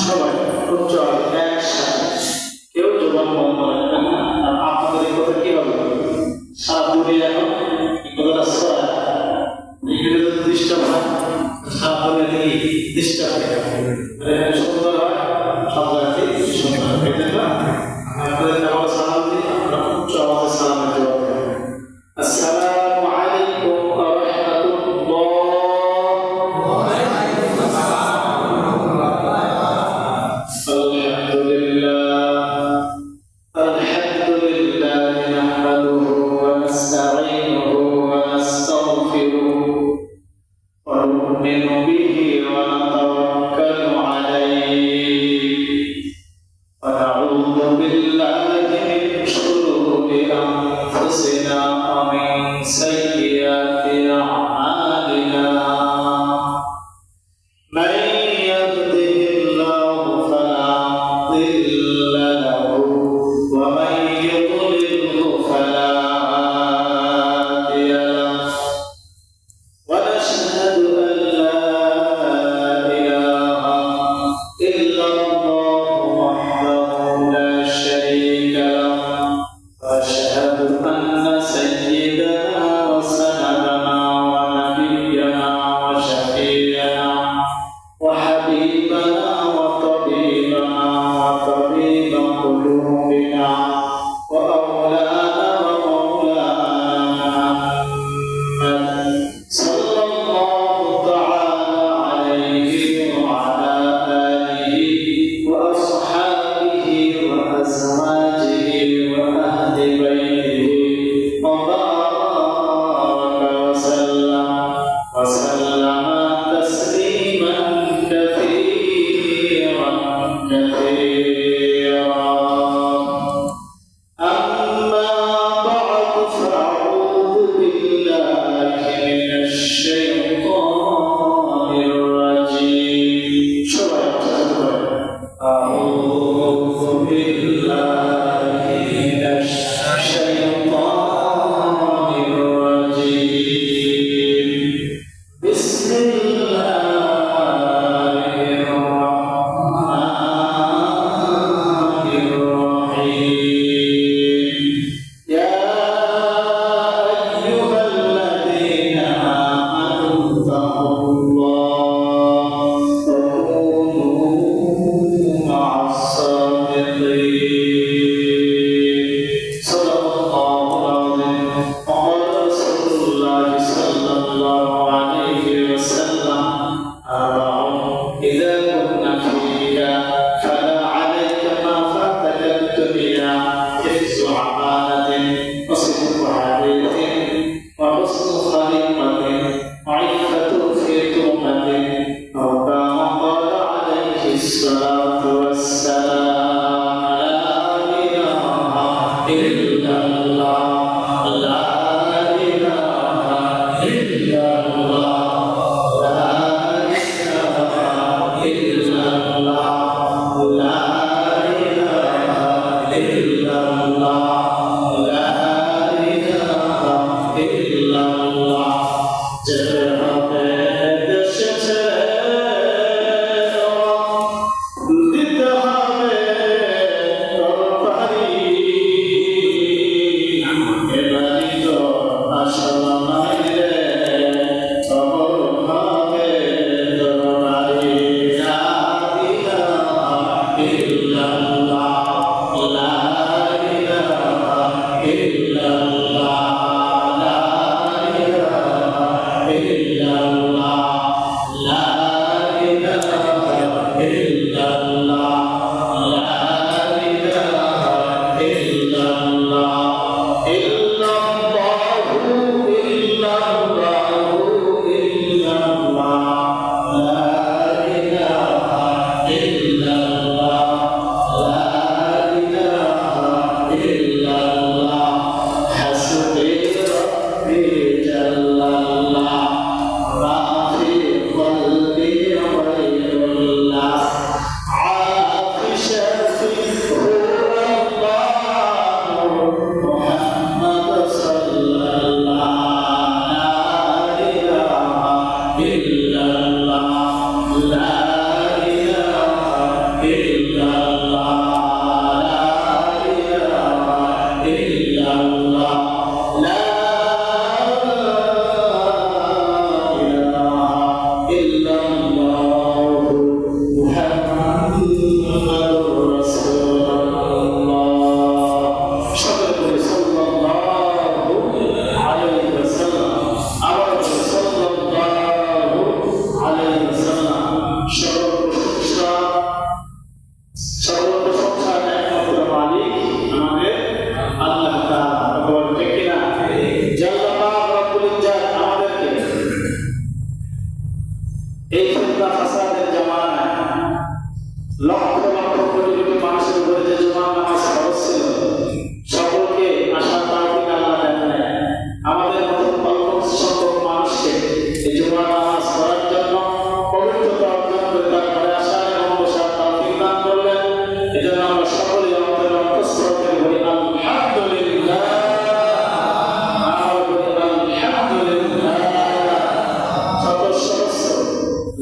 সবাই উচ্চ একসাথে কেউ জবান বন্ধ রাখবেন না। আর আপনাদের এই কথা কি হবে সারা দুনিয়া এখন এই কথাটা ছড়া এগুলো যদি ডিস্টার্ব হয় সারা দুনিয়া থেকে ডিস্টার্ব হয় সুন্দর হয় সব জায়গাতেই সুন্দর হয় এই জন্য আপনাদের আমার সালাম দিই আপনারা উচ্চ আওয়াজে সালাম দিতে পারবেন। আসসালামু আলাইকুম ওয়া রাহমাতুল্লাহ। إلا এই ফিতনা ফাসাদের জামানায় লক্ষ লক্ষ কোটি কোটি মানুষের উপরে যে জুমার নামাজ ফরজ ছিল, সকলকে আসার তৌফিক আল্লাহ দেন নাই। আমাদের মতো অল্প সংখ্যক মানুষকে এই জুমার নামাজ পড়ার জন্য পবিত্রতা অর্জন করে তার ঘরে আসার এবং বসার তৌফিক দান করলেন। এজন্য আমরা সকলেই আমাদের অন্তঃস্থল থেকে বলি আলহামদুলিল্লাহ, আলহামদুলিল্লাহ। শত সহস্র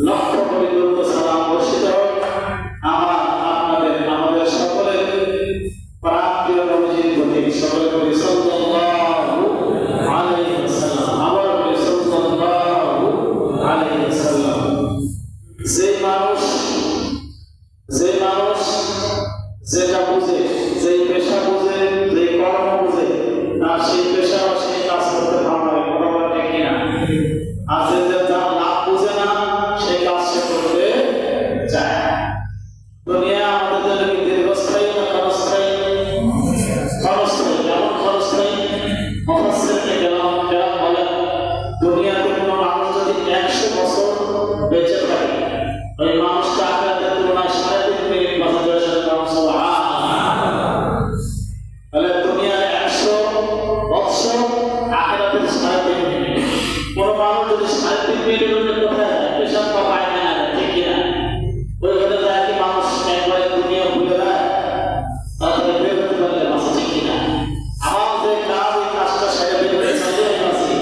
লক্ষ কোটি দরুদ সালাম বর্ষিত হোক আমাদের সকলের প্রাণপ্রিয় নবীজির প্রতি। সকলে বলি সাল্লাল্লাহু আলাইহি ওয়াসাল্লাম। আবার বলি সাল্লাল্লাহু আলাইহি ওয়াসাল্লাম। যে মানুষ যেটা বুঝে, যেই পেশা বুঝে, যেই কর্ম বুঝে, তার সেই পেশা বা সেই কাজ করতে ভালো লাগে, কথা বলা ঠিক কিনা? আর যে যার লাভ বুঝে না, সেই কাজ সে করতে চায়। দুনিয়া আমাদের জন্য কি দীর্ঘস্থায়ী না ক্ষণস্থায়ী? ক্ষণস্থায়ী। যেমন ক্ষণস্থায়ী মুফাসসিরকে কেরাম বলেন, দুনিয়াতে কোনো মানুষ যদি 100 বছর বেঁচে থাকে, ওই মানুষটা আখিরাতের তুলনায় 3.5 মিনিট বাঁচা যায়। সুবহানাল্লাহ। তাহলে দুনিয়ার 100 বছর, আখিরাতের 3.5 মিনিট। কোনো মানুষ যদি 3.5 মিনিটের মধ্যে কোথায় যায়, পেশাব বা পায়খানা যায়, ঠিক কিনা? ওইখানে যায় কি মানুষ একবারে দুনিয়া ভুলে যায়, তারপরে বের হতে পারলে বাঁচা, ঠিক কিনা? আমার যে কাজ, এই কাজটা সেরে বের হয়ে চলে বাঁচি।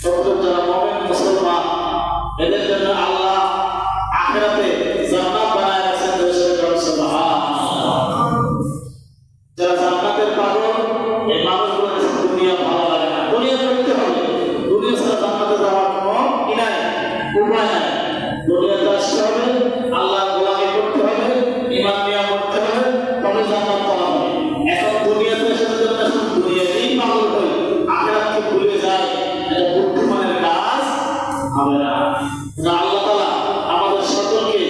প্রত্যেক যারা মুমিন মুসলমান, এদের জন্য আল্লাহ আখিরাতে জান্নাত বানায় রাখছেন। সুবহানাল্লাহ। যারা জান্নাতের পাগল, এই মানুষগুলো দুনিয়া ভালো লাগে না, দুনিয়া করতে হবে। দুনিয়া ছাড়া জান্নাতে যাওয়ার কোনো কি নাই, উপায় নাই। দুনিয়াতে আসতে হবে, আল্লাহ গোলামি করতে হবে, ঈমান নিয়ে করতে হবে, তবে জান্নাত পাওয়া হবে। এখন দুনিয়াতে এসে যদি আমরা শুধু দুনিয়াতেই পাগল হই, আখিরাতকে ভুলে যাই, এটা বুদ্ধিমানের কাজ হবে না। আল্লাহ তাআলা আমাদের সকলকে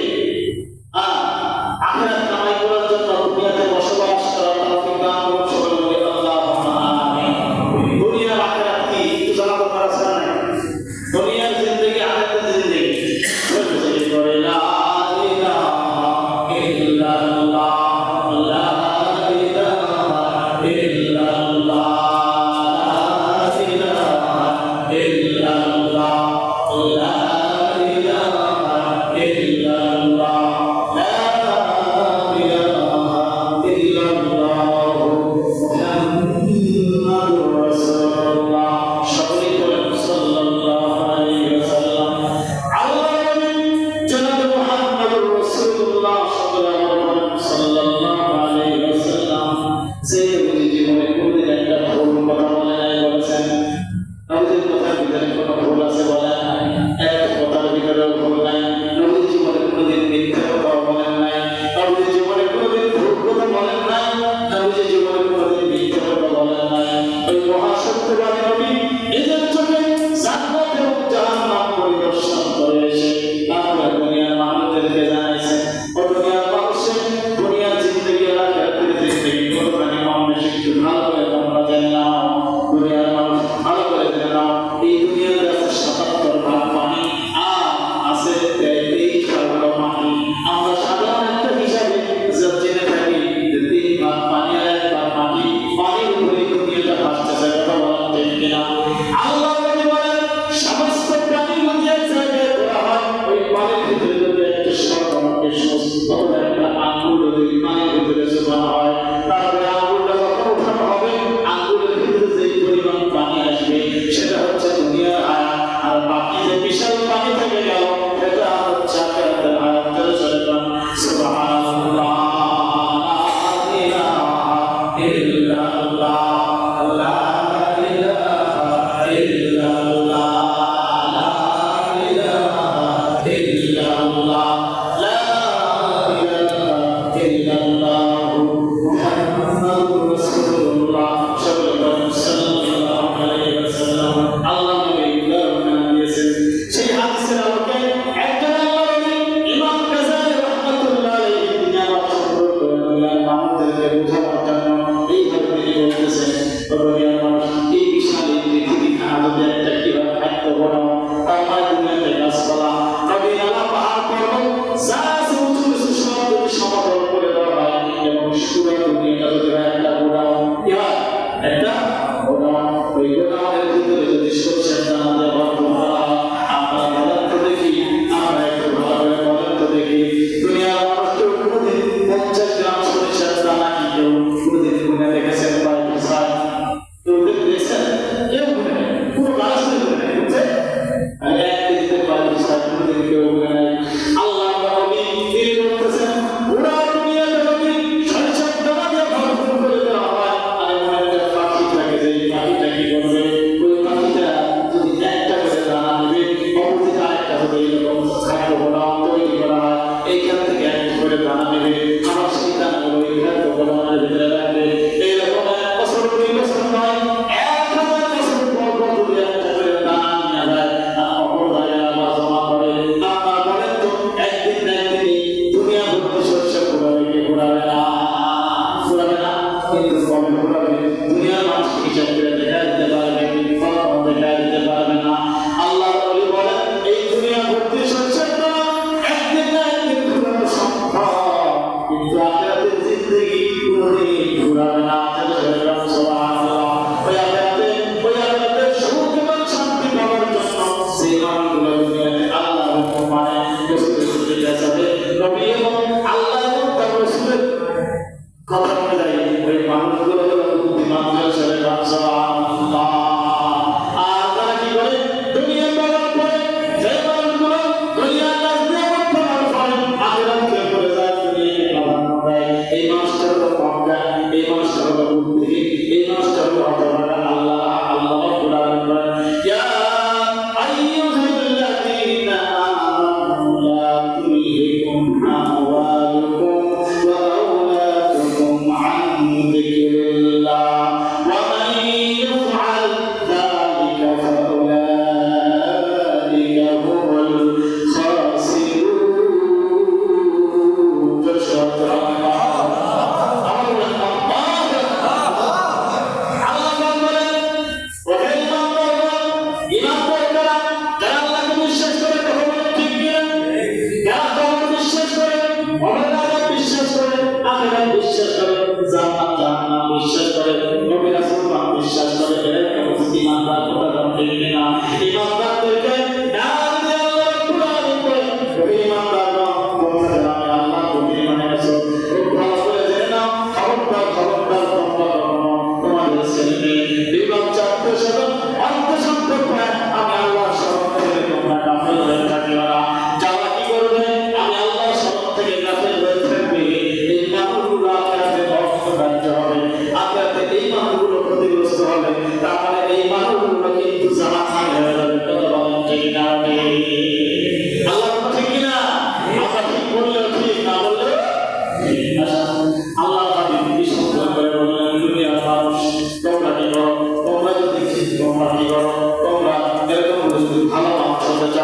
আখিরাত কামাই করার জন্য দুনিয়াতে বসবাস করার তৌফিক দান করুন। সকলে বলি আল্লাহুম্মা আমিন। দুনিয়ার আখিরাত কি একটু জানা দরকার আছে না? দুনিয়ার জিন্দেগি আখিরাতের জিন্দেগি। বলে করে লা ইলাহা ইল্লাল্লাহ, লা ইলাহা ইল্লাল্লাহ, লা ইলাহা ইল্লাল্লাহ, লা ইলাহা ইল্লাল্লাহ, লা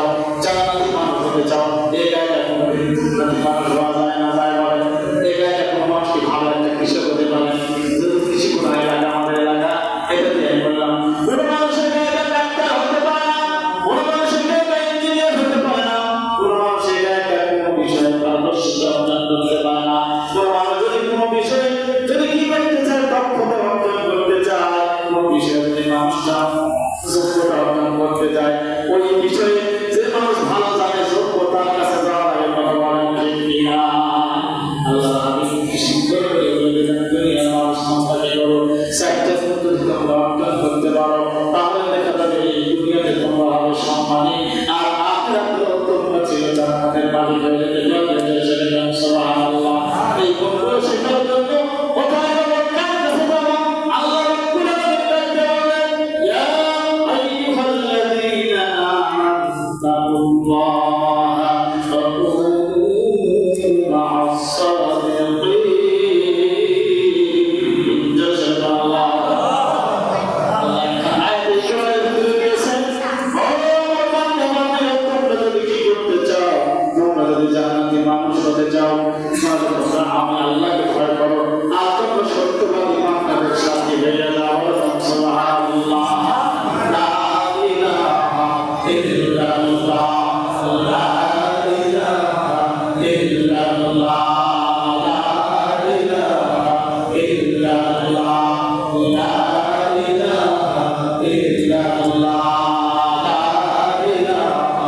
চাও, জান্নাতি মানুষ হতে চাও, এই গায়ে কোনো জান্নাতি মানুষ হওয়া যায় না যায় বলে, এই গায়ে কোনো মানুষ কি ভালো একটা কৃষক হতে পারে? যদি কৃষি কোনো এলাকা আমাদের এলাকা, এটা দিয়ে আমি বললাম কোনো মানুষের গায়ে ডাক্তার হতে পারে না, কোনো মানুষের গায়ে ইঞ্জিনিয়ার হতে পারে না, কোনো মানুষের গায়ে কোনো বিষয়ে পারদর্শিতা অর্জন করতে পারে না। কোনো মানুষ যদি কোনো বিষয়ে যদি কি করতে চায়, দক্ষতা অর্জন করতে চায়, কোনো বিষয়ে যদি মানুষটা যোগ্যতা অর্জন করতে চায়, ওই বিষয়ে যে মানুষ ভালো জানে যোগ্যতার কাছে যাওয়া লাগে, কথা বলেন ঠিক কিনা? আল্লাহ হাবিব কি সুন্দর করে বলেছেন, দুনিয়ার মানুষ সম্পর্কে করো, চারটা পদ্ধতি তোমরা অর্জন করতে পারো, তাহলে দেখা যাবে এই দুনিয়াতে তোমরা হবে সম্মানী, আর আখিরাতে তোমরা চিরজান্নাতের মালিক হয়ে যেতে পারবে। সুবহানাল্লাহ। এই গুণগুলো শেখার জন্য কোথায় যাবো, কার কাছে যাবো? আল্লাহ রাব্বুল আলামিন বলেন, ইয়া আইয়ুহাল্লাযীনা আমানু তাকুল্লাহা ওয়া কুনু মা'আস সাদিকিন। জাযাকাল্লাহ। আল্লাহ আয়াতে সূরা দিয়েছেন, ও বান্দা তোমরা যদি কি করতে চাও, তোমরা যদি জান্নাতি মানুষ হতে চাও, তাহলে তোমরা আমি আল্লাহকে ভয় করো, আর তোমরা সত্যবাদী বান্দাদের সাথে হয়ে যাও। সুবহানাল্লাহ। লা ইলাহা ইল্লাল্লাহ, লা ইলাহা ইল্লাল্লাহ, লা ইলাহা ইল্লাল্লাহ, লা ইলাহা ইল্লাল্লাহ, লা ইলাহা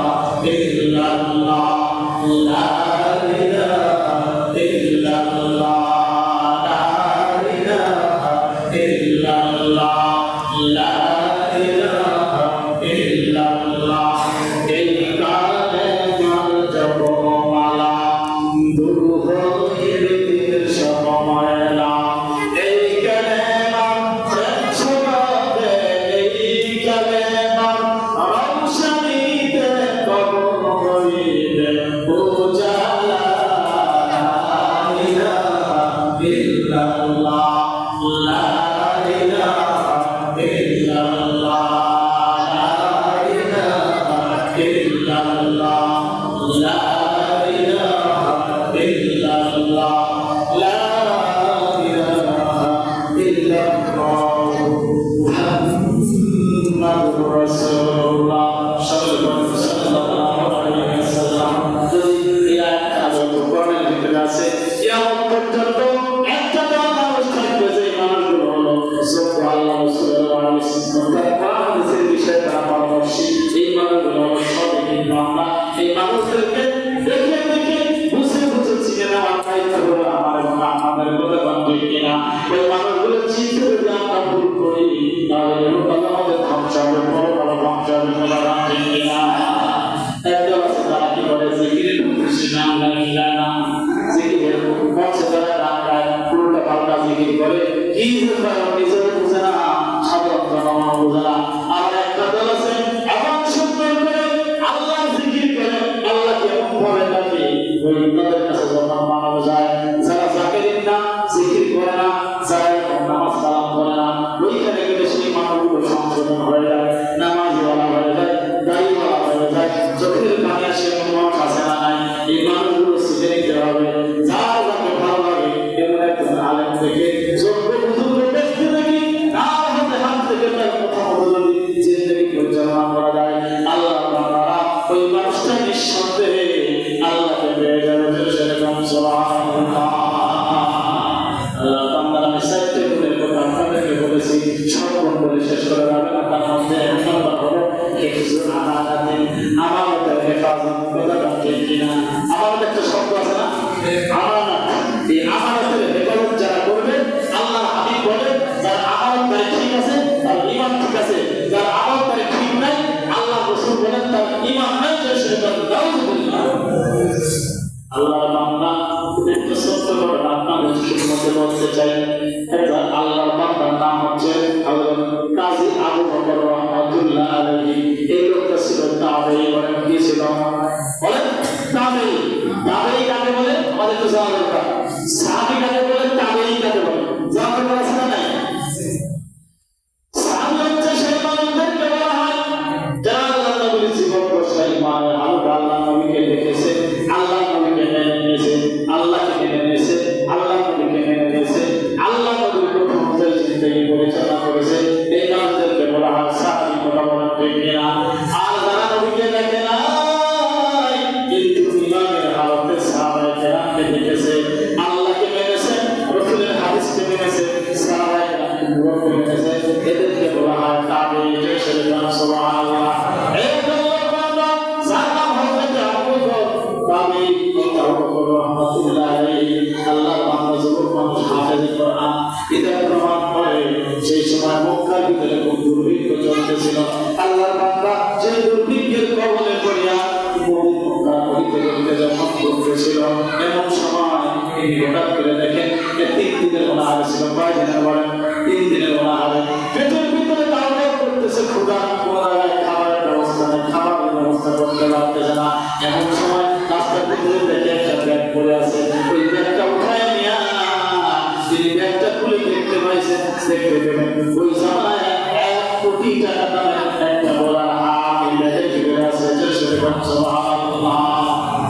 ইল্লাল্লাহ, লা আল্লাহ নবীকে দেখেছে, আল্লাহ নবীকে মেনে নিয়েছে, আল্লাহকে মেনে নিয়েছে, আল্লাহ নবীকে মেনে নিয়েছে, আল্লাহ নবীর প্রথম জিন্দগি পরিচালনা করেছে, এই মানুষদেরকে বলা হয় সাহাবী। কথা বলেন ঠিক কিনা? আর যারা নবীকে দেখে নাই কিন্তু ইমানের হালতে সাহাবায়ে কেরামকে দেখেছে, আল্লাহকে মেনেছে, রাসূলের হাদিসকে মেনেছে, সাহাবায়ে কেরামকে মেনেছে, এদেরকে বলা হয় তাবেঈন। সুবহানাল্লাহ। এই আল্লাহর বান্দা যার নাম হযরত আবু বকর তাবেঈন, রাহমাতুল্লাহ আলাইহি, আল্লাহর বান্দা যুবক মানুষ, হাফেজে কোরআন। এটা প্রমাণ করে সেই সময় মক্কার ভিতরে খুব দুর্ভিক্ষ চলতেছিল। আল্লাহর বান্দা সেই দুর্ভিক্ষের কবলে পড়িয়া মক্কা হইতে যখন করতেছিল, এমন সময় তিনি হঠাৎ করে দেখেন 3 দিনের অনাহারে ছিল। কয় দিনের বলেন? 3 দিনের অনাহারে। পেটের ভিতরে কাউকে করতেছে ক্ষুধা, কোনো জায়গায় খাবারের ব্যবস্থা নেই, খাবারের ব্যবস্থা করতে পারতেছে না। এমন সময় রাস্তার ভিতরে দেখে একটা ব্যাগ পড়ে আছে, ওই ব্যাগটা উঠায় নিয়ে তিনি ব্যাগটা খুলে দেখতে পাইছেন, দেখতে পেলেন ওই জামায় 1 কোটি টাকা দামের একটা বলার হাত এই ব্যাগের ভিতরে আছে। সুবহানাল্লাহ।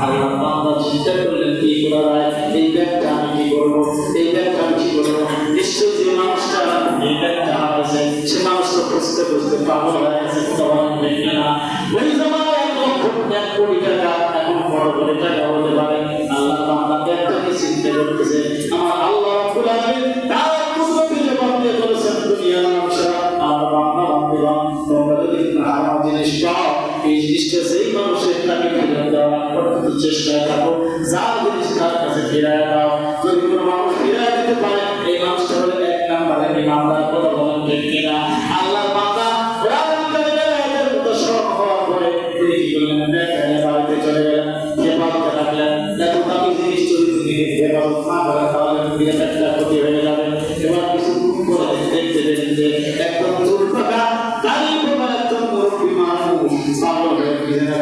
আল্লাহ বান্দা চিন্তা করলেন কি করা যায়, এই ব্যাগটা আমি কি করবো, এই ব্যাগটা আমি কি করবো? নিশ্চয়ই যে মানুষটা এই ব্যাগটা হারাইছে সে মানুষ তো খুঁজতে খুঁজতে পাগল হয়ে গেছে। তখন দেখে না ওই জামায় 1 কোটি টাকা এখন বড় করে টাকা হতে পারে। আল্লাহ বান্দা ব্যাগটাকে চিন্তা করতেছে, আমার আল্লাহ রাব্বুল আলামিন তার কুদরতি জবাব দিয়ে বলেছেন, দুনিয়ার মানুষরা আমার বান্দা বান্দিগণ, তোমরা যদি হারাম জিনিস পাও, এই জিনিসটা সেই মানুষের তাকে ফিরে দেওয়া করতে চেষ্টায় থাকো, যার জিনিস তার কাছে ফিরায় দাও। যদি কোনো মানুষ ফিরায় দিতে পারে, এই মানুষটা হলো 1 নম্বরের ইমানদার। কথা বলেন ঠিক কিনা? আল্লাহর বান্দা কোরআন কারিমের আয়াতের মতো স্মরণ হওয়ার পরে তিনি কি করলেন? ব্যাগটা বাড়িতে চলে গেলেন, হেফাজতে রাখলেন। এত দামি জিনিস যদি তিনি হেফাজত না করেন তাহলে ব্যাগটা ক্ষতি হয়ে যাবে। এবার কিছু করে দেখতে দেখতে একদম দুর্ভাগা দাঁড়িয়ে পড়া একদম মুরব্বী মানুষ পাগল হয়ে পিছনে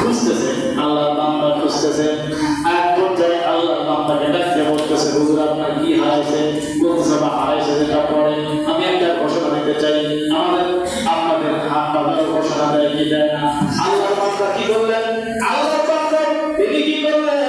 খুঁজতেছে, আল্লাহর বান্দা খুঁজতেছে। এক পর্যায়ে আল্লাহর বান্দাকে ডাকতে বলতেছে, হুজুর আপনার কি হারাইছে? বলতেছে বা হারাইছে যেটা পরে আমি একটা ঘোষণা দিতে চাই, আপনাদের হাত বাঁধার ঘোষণা দেয় কি দেয় না? আল্লাহর বান্দা কি করলেন? আল্লাহর বান্দা তিনি কি করলেন?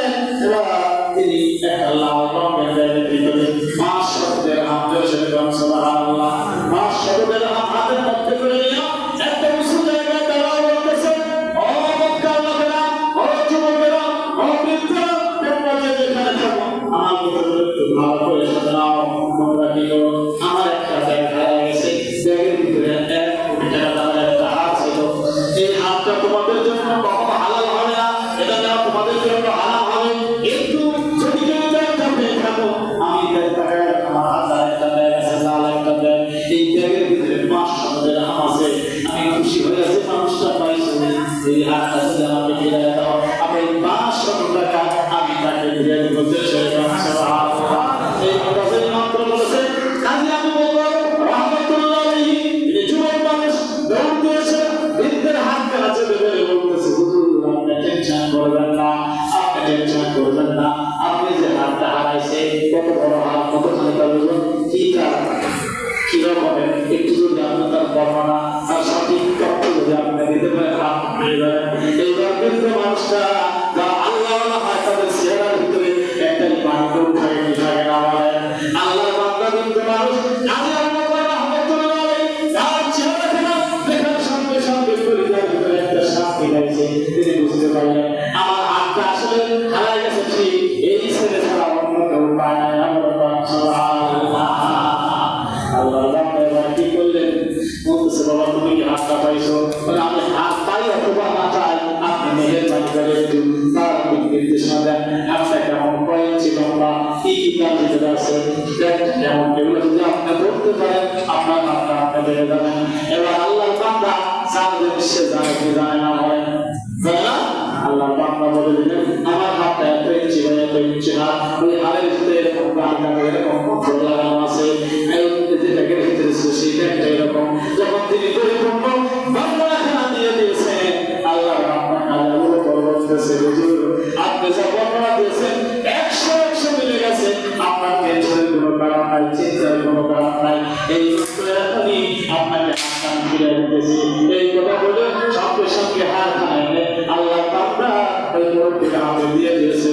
তিনি একটা লাল রঙের ব্যাগের ভিতরে 500 দিরহাম সুবহানাল্লাহ 500 দিরহাম হাতের মধ্যে করে নিয়ে একটা উঁচু জায়গায় দাঁড়ায় বলতেছেন, ও মক্কার লোকেরা, ও যুবকেরা, ও বৃদ্ধরা, তোমরা যে যেখানে থাকো আমার কথা একটু ভালো করে শুনে নাও। তোমরা কি করো? আমার একটা ব্যাগ হারিয়ে গেছে, ব্যাগের ভিতরে 1 কোটি টাকা দামের একটা হাত ছিল। এই হাতটা তোমাদের জন্য কখনো হালাল হবে না, এটা না তোমাদের জন্য হারাম হবে। কিন্তু যদি কেউ ব্যাগটা পেয়ে থাকো, আমি ব্যাগটা আমার হাতে একটা ব্যাগ আছে, লাল একটা ব্যাগ, এই ব্যাগের ভিতরে 500 দিরহাম আছে। আমি খুশি হয়ে গেছি মানুষটা পাইছে, এই হাতটা যদি আমাকে ফিরিয়ে দাও, আমি 500 টাকা আমি তাকে ফিরিয়ে দেব। সুবহানাল্লাহ। এই কথা যে মাত্র বলেছে, কাজে আমি বলবো রাহমাতুল্লাহ আলাইহি, এই যুবক মানুষ দৌড় দিয়েছে, বৃদ্ধের হাত কাছে ধরে বলতেছে, হুজুর আপনি টেনশন করবেন না, আপনি টেনশন করবেন না, আপনি যে হাতটা হারাইছে কত বড় হাত, কতখানি তার ওজন, কি কারণ, কি রকমের, একটু যদি আপনি তার বর্ণনা আর সঠিক তথ্য যদি আপনি দিতে পারেন, আপনি এইবার বৃদ্ধ মানুষটা বা আল্লাহ হয় তাদের চেহারার ভিতরে একটা ইমানকে উঠায় থাকে না বলেন। আল্লাহর বান্দা বৃদ্ধ মানুষ কাজে আল্লাহ রাহমাতুল্লাহ আলাইহি তার চেহারা থেকে দেখার সঙ্গে সঙ্গে পরিবার ভিতরে একটা শান্তি পাইছে। তিনি বুঝতে পারলেন আমার হাতটা আসলে হারাই গেছে, ঠিক এই ছেলে ছাড়া অন্য কেউ পায় না। আল্লাহ বান্দা কি করলেন? বলতেছে, বাবা তুমি কি হাতটা পাইছো? আমি হাত পাই অথবা না পাই, আপনি মেহেরবানি করে একটু তার নির্দেশনা দেন। আপনার কেমন কয়েন ছিল বা কি কি কাজ ভিতরে আছে, কেমন এগুলো যদি আপনি বলতে পারেন, আপনার হাতটা আপনি বেড়ে যাবেন। এবার আল্লাহর বান্দা জানলে সে জানে কি জানে না হয় না। আল্লাহর বান্দা বলে দিলেন, আমার হাতটা এত ইঞ্চি হয়, এত ইঞ্চি হাত, ওই হাড়ের ভিতরে এরকম গানটা এরকম কন্ট্রোল লাগানো আছে, ব্যাগের ভিতরে সেই ব্যাগটা এরকম। যখন তিনি পরিপূর্ণ বর্ণনা দিয়ে দিয়েছেন, আল্লাহর বান্দা কাজাগুলো বলতেছে, হুজুর আপনি যা বর্ণনা দিয়েছেন 100 মিলে গেছে, আপনার টেনশনের কোনো কারণ নাই, চিন্তার কোনো কারণ নাই। এই এখনই আপনাকে হাত ফিরে দিতেছি। এই কথা বলে মুখে হাত খানে আল্লাহ বান্দা ওই মুরব্বির হাতে দিয়ে দিয়েছে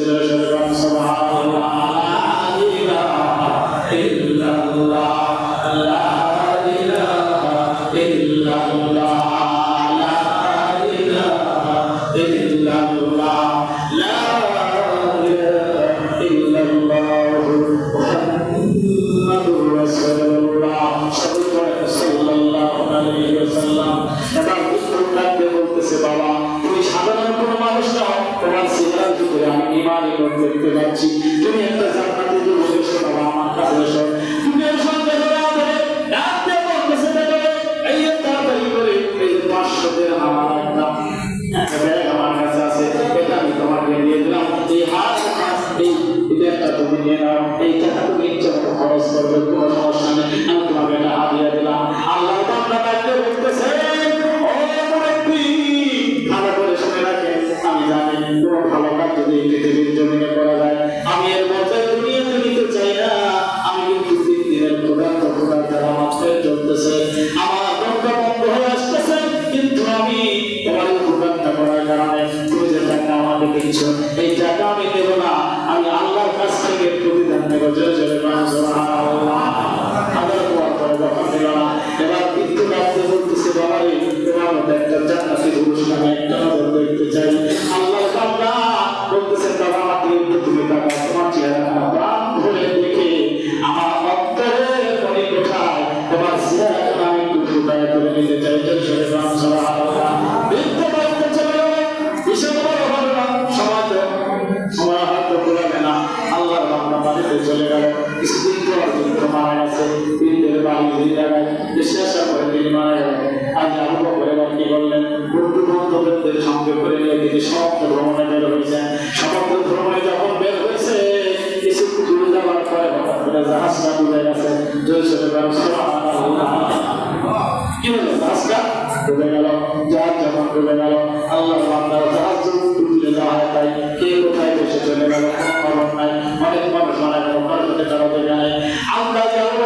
সুবহানাল্লাহ লা ইলাহা ইল্লাল্লাহ লা ইলাহা ইল্লাল্লাহ লা ইলাহা ইল্লাল্লাহ লা ইলাহা ইল্লাল্লাহ মুহাম্মাদুর রাসূলুল্লাহ সাল্লাল্লাহু আলাইহি ওয়াসাল্লাম। এবার উত্তরটাকে বলতেছে বাবা তুমি সাধারণ কোনো মানুষ নও, তোমার চেহারার ভিতরে আমি ঈমানের লোক দেখতে পাচ্ছি, তুমি একটা জান্নাতি যুবক এসো বাবা আমার কাছে এসো। তুমি এর সঙ্গে ধরে ডাকতে বলতেছে দেখো এই তাড়াতাড়ি করে এই 500 দিরহাম আমার একটা ব্যাগ আমার কাছে আছে, এটা আমি তোমাকে দিয়ে দিলাম, এই হাত এই এটা তুমি নিয়ে নাও, এই টাকা তুমি ইচ্ছা মতো খরচ করবে, কোনো সমস্যা নেই, আমি তোমাকে এটা হাদিয়া দিলাম। আল্লাহ বান্দা ডাকতে বলতেছে ও মুরব্বি ভালো করে শুনে রাখেন, আমি জানি কোনো ভালো কাজ যদি এই পৃথিবীর জমিনে করা যায় আমি এর মধ্যে দুনিয়াতে নিতে চাই না। আমি কিন্তু 3 দিনের ক্ষুধার্ত যারা মাত্রায় চলতেছে, আমার দরজা বন্ধ হয়ে আসতেছে, কিন্তু আমি তোমার ক্ষুধার্ত করার কারণে তুমি যে টাকা আমাকে দিচ্ছ এই টাকা আমি দেবো না, আমি আল্লাহর কাছ থেকে প্রতিদান নেব। জয় জয় সুবহানাল্লাহ। আল্লাহ পরে যখন দিল না এবার কিন্তু ডাকতে বলতেছে বাবা রে তোমার মধ্যে একটা জান্নাতি পুরুষ নামে একটা নজর দেখতে চাই। আল্লাহর বান্দা বলতেছে বাবা আমাকে একটু তুমি টাকা তোমার চেহারা প্রাণ ভরে দেখে আমার অন্তরে মনে কোথায় তোমার চেহারা আমি একটু ফুটায় করে নিতে চাই। জয় জয় সুবহানাল্লাহ। দেখতে পারতে চলে বিশাল বড় ঘটনা, সময় হয়তো ঘুরাবে না। আল্লাহর বান্দা বাড়িতে চলে গেল, কিছুদিন পর কিন্তু মারা গেছে, তিনদের বাড়ি দুই জায়গায় বিশ্বাস করে তিনি মারা গেলেন। আজ আবু বকর কি বললেন, বন্ধু বান্ধবদের সঙ্গে করে নিয়ে তিনি সমগ্র ভ্রমণে বের হয়েছেন। সমগ্র ভ্রমণে যখন বের হয়েছে কিছু দূর যাওয়ার পরে হঠাৎ করে জাহাজটা ডুবে গেছে। কি হলো জাহাজটা ডুবে গেল। জাহাজ যখন ডুবে গেল আল্লাহর বান্দা জাহাজ ডুবে যাওয়া তাই কে কোথায় বসে চলে গেল খবর নাই। অনেক মানুষ মারা গেল, কারোতে কারোতে জানে। আমরা যাবো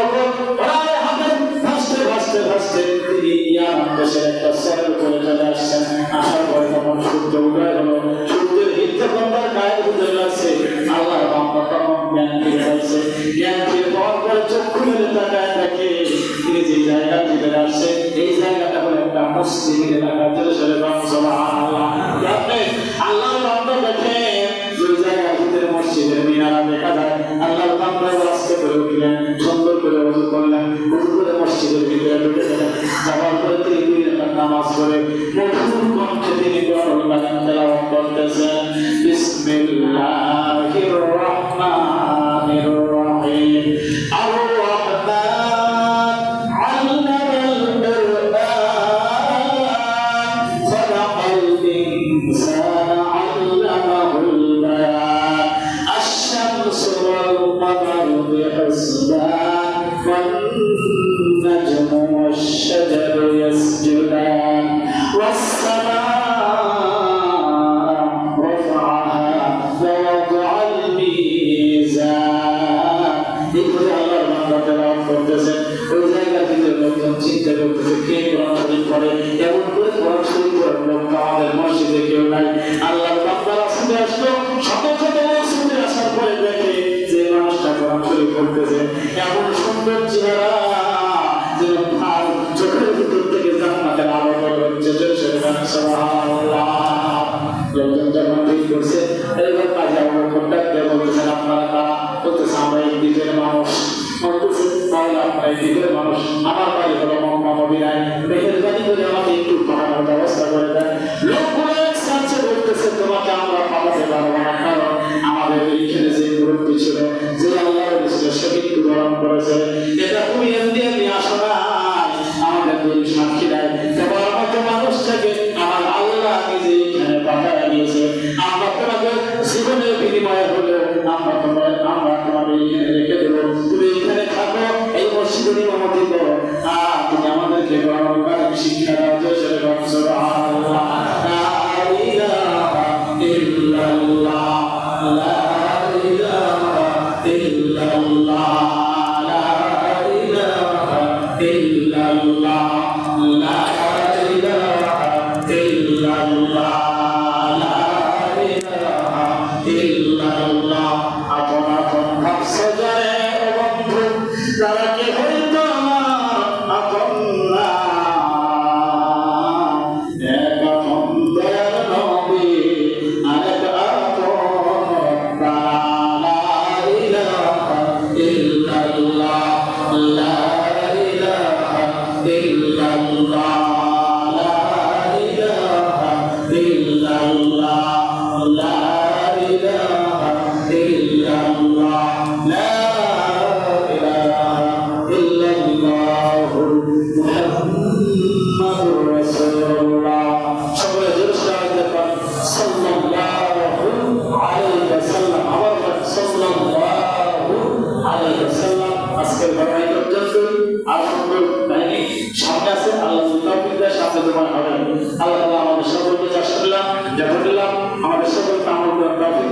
ভাসতে ভাসতে ভাসতে তিনি ইয়ামান দেশের একটা শহরের উপরে চলে আসছেন। আসার পরে তখন সূর্য উদয় হলো, সূর্যের হিট যখন তার গায়ে উঠে লাগছে আল্লাহর বান্দা তখন জ্ঞান ফিরে পাইছে। জ্ঞান ফিরে পাওয়ার পরে চক্ষু মেলে তাকায় দেখে তিনি যে জায়গা ফিরে আসছে এই জায়গাটা হলো একটা মুসলিম এলাকা। সুবহানাল্লাহ। আল্লাহর বান্দা দেখে ওই জায়গার ভিতরে মসজিদের মিনারা দেখা যায়। আল্লাহর বান্দা আস্তে করে উঠলেন, সুন্দর করে ওযু করলেন, ওযু করে মসজিদের ভিতরে ঢুকে গেলেন। যাওয়ার পরে তিনি 2 রাকাত নামাজ পড়ে মধুর কণ্ঠে তিনি কোরআন তেলাওয়াত করতেছেন। বিসমিল্লাহির রহমানির রহিম। আর-রহমান আল্লামাল কুরআন খালাকাল ইনসানা আল্লামাহুল বায়ান। আশ-শামসু ওয়াল কমারু বিহিসবান ওয়ান নাজমু ওয়াশ-শাজারু ইয়াসজুদান ওয়াস-সামাa'u রাফa'াহা ওয়া ওয়াদা'আল মিজান। এগুলো আল্লাহর বান্দা তেলাওয়াত করতেছেন। ওই জায়গা থেকে লোকজন চিন্তা করতেছে কে কোরআন শরীফ পড়ে, এমন করে কোরআন শরীফ পড়ার লোক আমাদের মসজিদে কেউ নাই। আল্লাহর বান্দা রাসূলে আসলো, শত শত রাসূলে আসার পরে দেখে যে মানুষটা কোরআন শরীফ পড়তেছে এমন সুন্দর চেহারা যেন তার চোখের ভিতর থেকে জান্নাতের আলো বের হচ্ছে। সুবহানাল্লাহ। লোকজন যখন ঠিক করছে এবার কাজে আমরা কন্ট্যাক্ট বলতেছেন আপনারা কারা? বলতেছে আমরা এই দ্বীপের মানুষ। বলতেছে তাহলে আপনারা এই দ্বীপের মানুষ, আমার বাড়ি হলো মক্কা মদিনায়, মেহেরবানি করে আমাকে একটু পাঠানোর ব্যবস্থা করে দেন। লোকগুলো একসাথে বলতেছে তোমাকে আমরা পাঠাতে পারবো না, কারণ আমাদের এইখানে যে মুরব্বী ছিল যে আল্লাহর রাসূল শহীদ বরণ করেছে এটা তুমি এমনি এমনি আসো না, আমাদের দুই সাক্ষী দেয় তোমার মতো মানুষটাকে আমার আল্লাহ নিজে এখানে পাঠায় দিয়েছে। আমরা তোমাকে জীবনের বিনিময়ে হলেও আমরা তোমাকে এখানে রেখে দেবো, তুমি এখানে থাকো, এই মসজিদের ইমামতি করো, আর তুমি আমাদেরকে গণতান্ত্রিক শিক্ষা দাও। সুবহানাল্লাহ। লা ইলাহা ইল্লাল্লাহ লা ইলাহা ইল্লাল্লাহ লা ইলাহা ইল্লাল্লাহ লা ইলাহা ইল্লাল্লাহ লা ইলাহা ইল্লাল্লাহ আপন আপন ভাবছো যারে ও বন্ধু তারা কি হইতো আমার আপন না এক আপন দয়াল নবী আরেক আপন লা ইলাহা ইল্লাল্লাহ লা ইলাহা ইল্লাল্লাহ লা ইলাহা ইল্লাল্লাহ লা ইলাহা ইল্লাল্লাহ লা ইলাহা ইল্লাল্লাহ মুহাম্মাদুর রাসূলুল্লাহ সকলে জোরে সালাত দেন সাল্লাল্লাহু আলাইহি ওয়াসাল্লাম আবার সাল্লাল্লাহু আলাইহি ওয়াসাল্লাম আজকের ঘটনায় পর্যন্ত আর সুন্দর কাহিনী সামনে আছে আল্লাহ তৌফিক দেয় সামনে তোমার হবে আল্লাহ আমাদের সকলকে যা শুনলাম যা ঘটলাম আমাদের সকলকে আমল করার তৌফিক